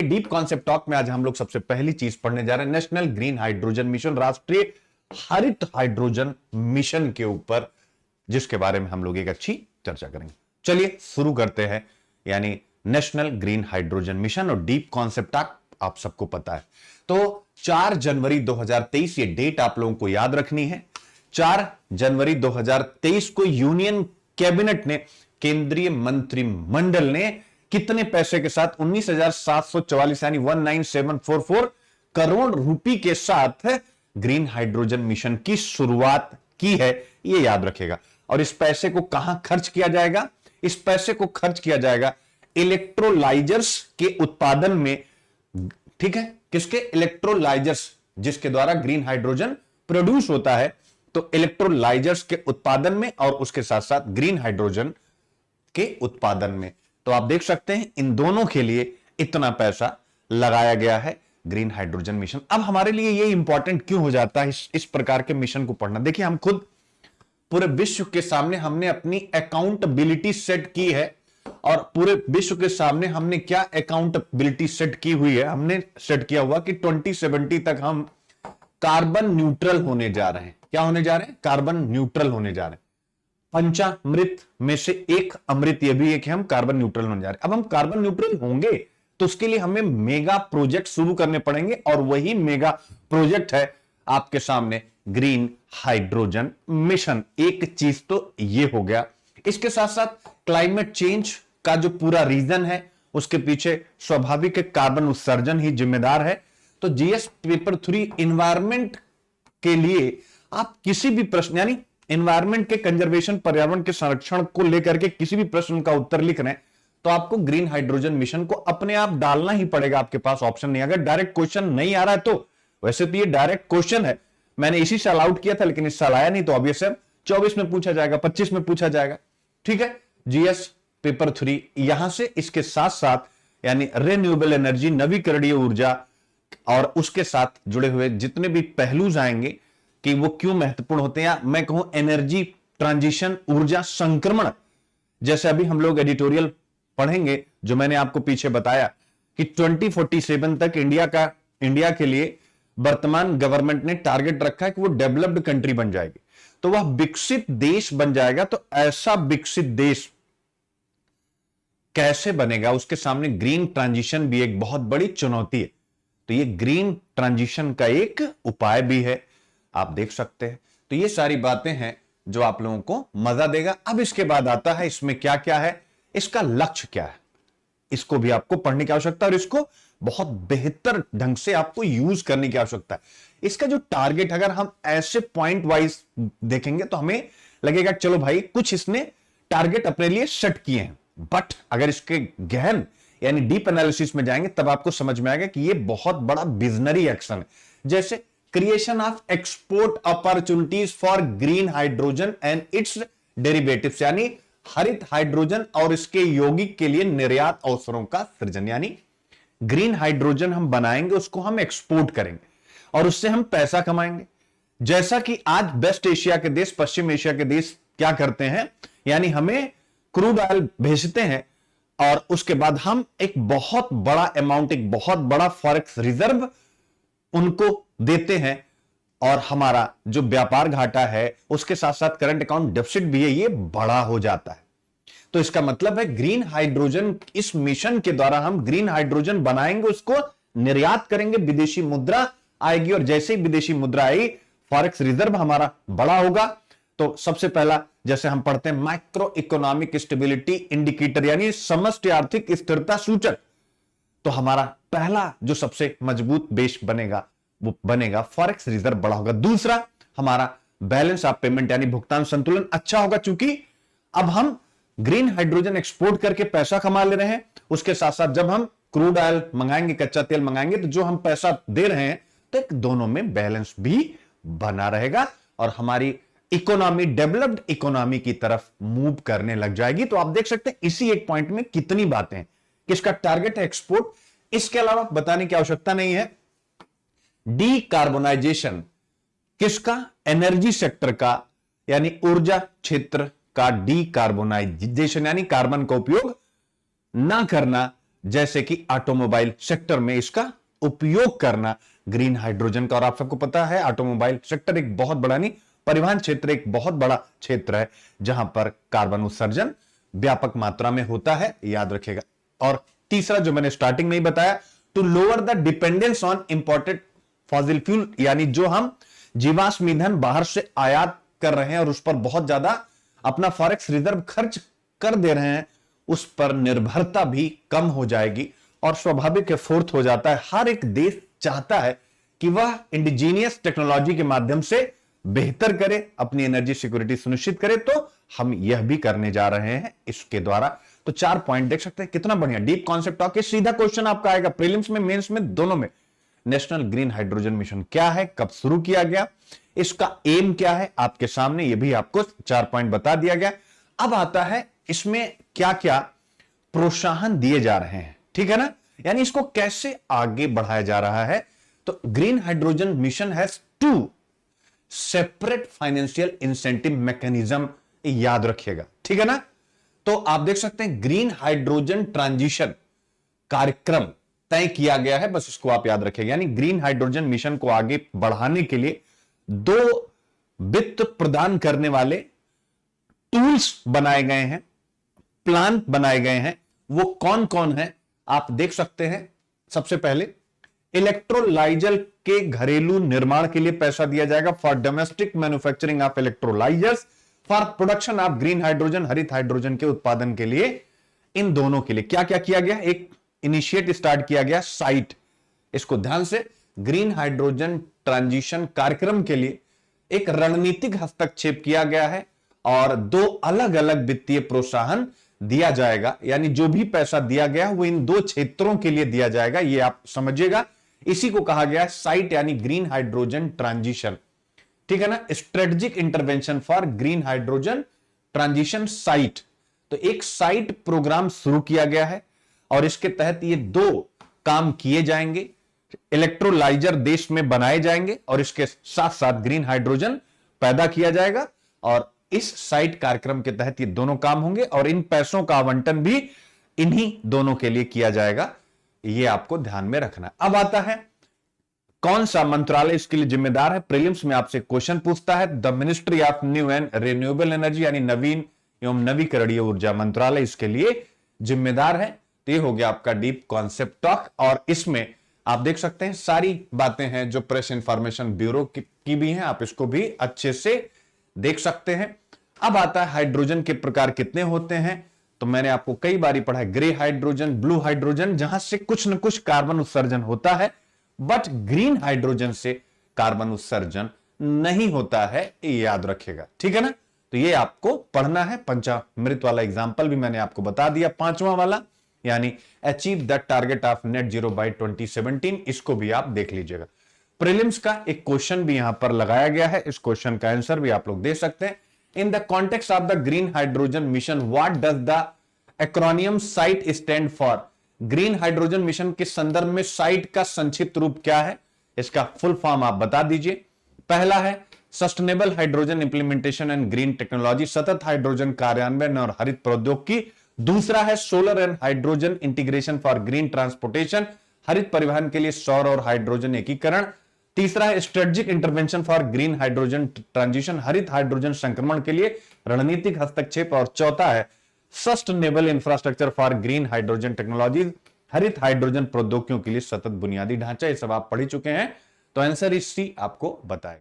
Deep concept talk में आज हम लोग सबसे पहली चीज पढ़ने जा रहे हैं नेशनल ग्रीन हाइड्रोजन मिशन, राष्ट्रीय हरित हाइड्रोजन मिशन के ऊपर, जिसके बारे में हम लोग एक अच्छी चर्चा करेंगे। चलिए शुरू करते हैं। यानी नेशनल ग्रीन हाइड्रोजन मिशन और डीप कॉन्सेप्ट टॉक आप सबको पता है। तो 4 जनवरी 2023 ये डेट आप लोगों को याद रखनी है। 4 जनवरी 2023 को यूनियन कैबिनेट ने, केंद्रीय मंत्रिमंडल ने कितने पैसे के साथ 19,744 यानी 19,744 करोड़ रुपए के साथ ग्रीन हाइड्रोजन मिशन की शुरुआत की है, यह याद रखेगा। और इस पैसे को कहां खर्च किया जाएगा? इस पैसे को खर्च किया जाएगा इलेक्ट्रोलाइजर्स के उत्पादन में। ठीक है, किसके? इलेक्ट्रोलाइजर्स, जिसके द्वारा ग्रीन हाइड्रोजन प्रोड्यूस होता है। तो इलेक्ट्रोलाइजर्स के उत्पादन में और उसके साथ साथ ग्रीन हाइड्रोजन के उत्पादन में। तो आप देख सकते हैं इन दोनों के लिए इतना पैसा लगाया गया है ग्रीन हाइड्रोजन मिशन। अब हमारे लिए ये इंपॉर्टेंट क्यों हो जाता है इस प्रकार के मिशन को पढ़ना? देखिए, हम खुद पूरे विश्व के सामने हमने अपनी अकाउंटेबिलिटी सेट की है, और पूरे विश्व के सामने हमने क्या अकाउंटेबिलिटी सेट की हुई है? हमने सेट किया हुआ कि 2070 तक हम कार्बन न्यूट्रल होने जा रहे हैं। क्या होने जा रहे हैं? कार्बन न्यूट्रल होने जा रहे हैं। पंचामृत में से एक अमृत यह भी है कि हम कार्बन न्यूट्रल होने जा रहे हैं। अब हम कार्बन न्यूट्रल होंगे तो उसके लिए हमें मेगा प्रोजेक्ट शुरू करने पड़ेंगे, और वही मेगा प्रोजेक्ट है आपके सामने ग्रीन हाइड्रोजन मिशन। एक चीज तो ये हो गया। इसके साथ साथ क्लाइमेट चेंज का जो पूरा रीजन है, उसके पीछे स्वाभाविक कार्बन उत्सर्जन ही जिम्मेदार है। तो जीएस पेपर 3 एनवायरमेंट के लिए आप किसी भी प्रश्न, यानी एनवायरमेंट के कंजर्वेशन, पर्यावरण के संरक्षण को लेकर के किसी भी प्रश्न का उत्तर लिख रहे हैं, तो आपको ग्रीन हाइड्रोजन मिशन को अपने आप डालना ही पड़ेगा। आपके पास ऑप्शन नहीं। अगर डायरेक्ट क्वेश्चन नहीं आ रहा है तो, वैसे तो ये डायरेक्ट क्वेश्चन है, मैंने इसी साल आउट किया था, लेकिन इस साल आया नहीं, तो ऑब्वियस है 24 में पूछा जाएगा, 25 में पूछा जाएगा। ठीक है, जीएस पेपर 3 यहां से इसके साथ साथ यानी रिन्यूएबल एनर्जी, नवीकरणीय ऊर्जा, और उसके साथ जुड़े हुए जितने भी पहलू आएंगे कि वो क्यों महत्वपूर्ण होते हैं, या मैं कहूं एनर्जी ट्रांजिशन, ऊर्जा संक्रमण, जैसे अभी हम लोग एडिटोरियल पढ़ेंगे, जो मैंने आपको पीछे बताया कि 2047 तक इंडिया के लिए वर्तमान गवर्नमेंट ने टारगेट रखा है कि वो डेवलप्ड कंट्री बन जाएगी, तो वह विकसित देश बन जाएगा। तो ऐसा विकसित देश कैसे बनेगा, उसके सामने ग्रीन ट्रांजिशन भी एक बहुत बड़ी चुनौती है। तो ये ग्रीन ट्रांजिशन का एक उपाय भी है, आप देख सकते हैं। तो ये सारी बातें हैं जो आप लोगों को मजा देगा। अब इसके बाद आता है इसमें क्या क्या है, इसका लक्ष्य क्या है, इसको भी आपको पढ़ने की आवश्यकता है, और इसको बहुत बेहतर ढंग से आपको यूज करने की आवश्यकता है। इसका जो टारगेट, अगर हम ऐसे पॉइंट वाइज देखेंगे तो हमें लगेगा चलो भाई कुछ इसने टारगेट अपने लिए सेट किए हैं, बट अगर इसके गहन यानी डीप एनालिसिस में जाएंगे तब आपको समझ में आएगा कि ये बहुत बड़ा विजनरी एक्शन है। जैसे creation of export opportunities for green hydrogen and it's derivatives, यानी हरित हाइड्रोजन और इसके यौगिक के लिए निर्यात अवसरों का सृजन। यानी ग्रीन हाइड्रोजन हम बनाएंगे, उसको हम एक्सपोर्ट करेंगे और उससे हम पैसा कमाएंगे। जैसा कि आज वेस्ट एशिया के देश, पश्चिम एशिया के देश क्या करते हैं, यानी हमें क्रूड ऑयल भेजते हैं और उसके बाद हम एक बहुत बड़ा अमाउंट, एक बहुत बड़ा फॉरेक्स रिजर्व उनको देते हैं, और हमारा जो व्यापार घाटा है उसके साथ साथ करंट अकाउंट डेफिसिट भी है, ये बड़ा हो जाता है। तो इसका मतलब है ग्रीन हाइड्रोजन, इस मिशन के द्वारा हम ग्रीन हाइड्रोजन बनाएंगे, उसको निर्यात करेंगे, विदेशी मुद्रा आएगी, और जैसे ही विदेशी मुद्रा आई फॉरेक्स रिजर्व हमारा बड़ा होगा। तो सबसे पहला जैसे हम पढ़ते हैं माइक्रो इकोनॉमिक स्टेबिलिटी इंडिकेटर, यानी समष्टि आर्थिक स्थिरता सूचक, तो हमारा पहला जो सबसे मजबूत बेस बनेगा वो बनेगा फॉरेक्स रिजर्व बड़ा होगा। दूसरा, हमारा बैलेंस ऑफ पेमेंट यानी भुगतान संतुलन अच्छा होगा, चूंकि अब हम ग्रीन हाइड्रोजन एक्सपोर्ट करके पैसा कमा ले रहे हैं, उसके साथ साथ जब हम क्रूड ऑयल मंगाएंगे, कच्चा तेल मंगाएंगे, तो जो हम पैसा दे रहे हैं तो एक दोनों में बैलेंस भी बना रहेगा और हमारी इकोनॉमी डेवलप्ड इकोनॉमी की तरफ मूव करने लग जाएगी। तो आप देख सकते हैं इसी एक पॉइंट में कितनी बातें हैं। किसका टारगेट है? एक्सपोर्ट। इसके अलावा बताने की आवश्यकता नहीं है, डीकार्बोनाइजेशन किसका? एनर्जी सेक्टर का, यानी ऊर्जा क्षेत्र का डीकार्बोनाइजेशन, यानी कार्बन का उपयोग ना करना, जैसे कि ऑटोमोबाइल सेक्टर में इसका उपयोग करना ग्रीन हाइड्रोजन का। और आप सबको पता है ऑटोमोबाइल सेक्टर एक बहुत बड़ा नहीं, परिवहन क्षेत्र एक बहुत बड़ा क्षेत्र है जहां पर कार्बन उत्सर्जन व्यापक मात्रा में होता है, याद रखिएगा। और तीसरा जो मैंने स्टार्टिंग में ही बताया, to lower the dependence on imported fossil fuel, यानी जो हम जीवाश्म ईंधन बाहर से आयात कर रहे हैं और उस पर बहुत ज्यादा अपना फॉरेक्स रिजर्व खर्च कर दे रहे हैं, उस पर निर्भरता भी कम हो जाएगी। और स्वाभाविक फोर्थ हो जाता है, हर एक देश चाहता है कि वह इंडिजीनियस टेक्नोलॉजी के माध्यम से बेहतर करे, अपनी एनर्जी सिक्योरिटी सुनिश्चित करे। तो हम यह भी करने जा रहे हैं इसके द्वारा। तो 4 पॉइंट देख सकते हैं, कितना बढ़िया डीप कॉन्सेप्ट टॉक। सीधा क्वेश्चन आपका आएगा प्रीलिम्स में, मेंस में, दोनों में। नेशनल ग्रीन हाइड्रोजन मिशन क्या है, कब शुरू किया गया, इसका एम क्या है, आपके सामने ये भी आपको 4 पॉइंट बता दिया गया। अब आता है इसमें क्या क्या प्रोत्साहन दिए जा रहे हैं, ठीक है ना, यानी इसको कैसे आगे बढ़ाया जा रहा है। तो green hydrogen mission has 2 separate financial incentive mechanism, याद रखिएगा, ठीक है ना। तो आप देख सकते हैं ग्रीन हाइड्रोजन ट्रांजिशन कार्यक्रम तय किया गया है, बस इसको आप याद रखिएगा। यानी ग्रीन हाइड्रोजन मिशन को आगे बढ़ाने के लिए 2 वित्त प्रदान करने वाले टूल्स बनाए गए हैं, प्लान बनाए गए हैं। वो कौन कौन है आप देख सकते हैं। सबसे पहले इलेक्ट्रोलाइजर के घरेलू निर्माण के लिए पैसा दिया जाएगा, for domestic manufacturing of electrolysers for production of green hydrogen, हरित हाइड्रोजन के उत्पादन के लिए। इन दोनों के लिए क्या क्या किया गया, एक इनिशिएट स्टार्ट किया गया साइट, इसको ध्यान से, ग्रीन हाइड्रोजन ट्रांजिशन कार्यक्रम के लिए एक रणनीतिक हस्तक्षेप किया गया है और 2 अलग अलग वित्तीय प्रोत्साहन दिया जाएगा। यानी जो भी पैसा दिया गया वो इन 2 क्षेत्रों के लिए दिया जाएगा, ये आप समझिएगा। इसी को कहा गया है साइट, यानी ग्रीन हाइड्रोजन ट्रांजिशन, ठीक है ना, strategic intervention for green hydrogen transition site. तो एक साइट प्रोग्राम शुरू किया गया है और इसके तहत ये 2 काम किए जाएंगे। इलेक्ट्रोलाइजर देश में बनाए जाएंगे और इसके साथ साथ ग्रीन हाइड्रोजन पैदा किया जाएगा। और इस साइट कार्यक्रम के तहत ये दोनों काम होंगे और इन पैसों का आवंटन भी इन्हीं दोनों के लिए किया जाएगा, ये आपको ध्यान में रखना। अब आता है कौन सा मंत्रालय इसके लिए जिम्मेदार है। प्रीलिम्स में आपसे क्वेश्चन पूछता है, the ministry of new and renewable energy, यानी नवीन एवं नवीकरणीय ऊर्जा मंत्रालय इसके लिए जिम्मेदार है। तो ये हो गया आपका डीप कॉन्सेप्ट टॉक। और इसमें आप देख सकते हैं सारी बातें हैं जो प्रेस इंफॉर्मेशन ब्यूरो की भी हैं, आप इसको भी अच्छे से देख सकते हैं। अब आता है हाइड्रोजन के प्रकार कितने होते हैं। तो मैंने आपको कई बारी पढ़ा है, ग्रे हाइड्रोजन, ब्लू हाइड्रोजन, जहां से कुछ न कुछ कार्बन उत्सर्जन होता है, बट ग्रीन हाइड्रोजन से कार्बन उत्सर्जन नहीं होता है, याद रखिएगा, ठीक है ना। तो ये आपको पढ़ना है। पंचामृत वाला एग्जाम्पल भी मैंने आपको बता दिया, 5वां वाला, यानी achieve the target of net zero by 2017, इसको भी आप देख लीजिएगा। प्रीलिम्स का एक क्वेश्चन भी यहां पर लगाया गया है, इस क्वेश्चन का आंसर भी आप लोग दे सकते हैं। In the context of the green hydrogen mission, what does the acromion site stand for. Green hydrogen mission के संदर्भ में साइट का संक्षिप्त रूप क्या है, इसका फुल फॉर्म आप बता दीजिए। पहला है sustainable hydrogen implementation and green technology, सतत हाइड्रोजन कार्यान्वयन और हरित प्रौद्योगिकी। दूसरा है solar and hydrogen integration for green transportation, हरित परिवहन के लिए सौर और हाइड्रोजन एकीकरण। तीसरा है strategic intervention for green hydrogen transition, हरित हाइड्रोजन संक्रमण के लिए रणनीतिक हस्तक्षेप। और चौथा है sustainable infrastructure for green hydrogen technology, हरित हाइड्रोजन प्रौद्योगिकियों के लिए सतत बुनियादी ढांचा। ये सब आप पढ़ चुके हैं, तो आंसर इस सी आपको बताएगा।